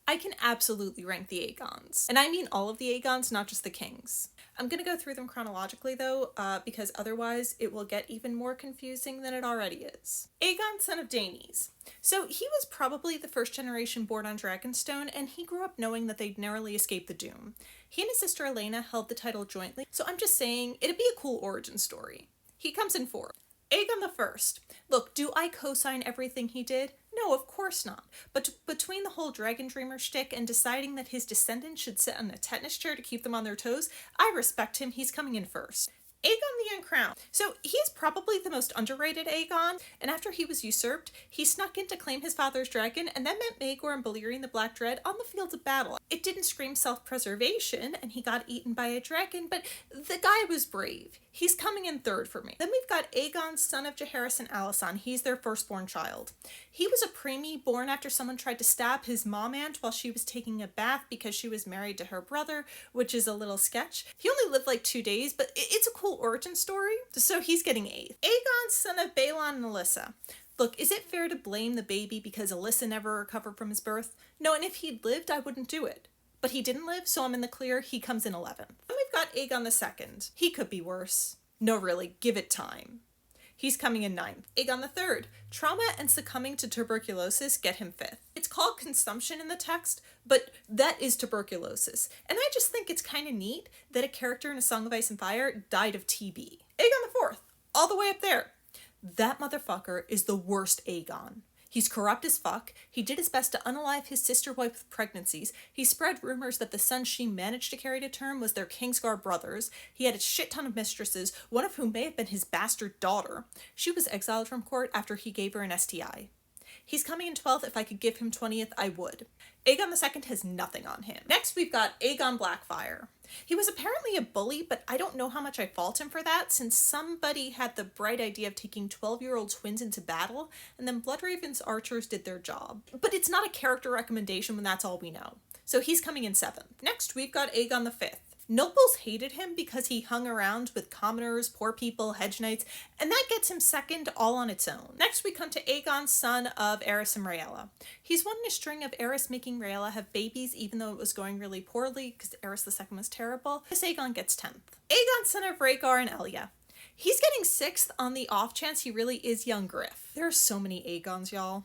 I can absolutely rank the aegons. And I mean all of the aegons, not just the kings. I'm gonna go through them chronologically though, because otherwise it will get even more confusing than it already is. Aegon, son of Daenys. So he was probably the first generation born on Dragonstone, and he grew up knowing that they'd narrowly escaped the doom. He and his sister Elena held the title jointly, so I'm just saying it'd be a cool origin story. He comes in fourth. Aegon the First. Look, do I co-sign everything he did? No, of course not. But between the whole Dragon Dreamer shtick and deciding that his descendants should sit on a tetanus chair to keep them on their toes, I respect him. He's coming in first. Aegon the Uncrowned. So he's probably the most underrated Aegon, and after he was usurped, he snuck in to claim his father's dragon, and that meant Maegor and Balerion the Black Dread on the fields of battle. It didn't scream self-preservation, and he got eaten by a dragon, but the guy was brave. He's coming in third for me. Then we've got Aegon, son of Jaehaerys and Alysanne. He's their firstborn child. He was a preemie born after someone tried to stab his mom aunt while she was taking a bath because she was married to her brother, which is a little sketch. He only lived like 2 days, but it's a cool origin story. So he's getting eighth. Aegon, son of Balon and Alyssa. Look, is it fair to blame the baby because Alyssa never recovered from his birth? No, and if he'd lived, I wouldn't do it. But he didn't live, so I'm in the clear. He comes in 11th. Then we've got Aegon II. He could be worse. No, really, give it time. He's coming in 9th. Aegon III. Trauma and succumbing to tuberculosis get him 5th. It's called consumption in the text, but that is tuberculosis. And I just think it's kind of neat that a character in A Song of Ice and Fire died of TB. Aegon IV. All the way up there. That motherfucker is the worst Aegon. He's corrupt as fuck. He did his best to unalive his sister wife with pregnancies. He spread rumors that the son she managed to carry to term was their Kingsguard brothers. He had a shit ton of mistresses, one of whom may have been his bastard daughter. She was exiled from court after he gave her an STI. He's coming in 12th. If I could give him 20th, I would. Aegon II has nothing on him. Next, we've got Aegon Blackfyre. He was apparently a bully, but I don't know how much I fault him for that, since somebody had the bright idea of taking 12-year-old twins into battle, and then Bloodraven's archers did their job. But it's not a character recommendation when that's all we know. So he's coming in 7th. Next, we've got Aegon V. Nobles hated him because he hung around with commoners, poor people, hedge knights, and that gets him second all on its own. Next we come to Aegon, son of Aerys and Rhaella. He's one in a string of Aerys making Rhaella have babies even though it was going really poorly because Aerys II was terrible. This Aegon gets 10th. Aegon, son of Rhaegar and Elia. He's getting 6th on the off chance he really is young Griff. There are so many Aegons, y'all.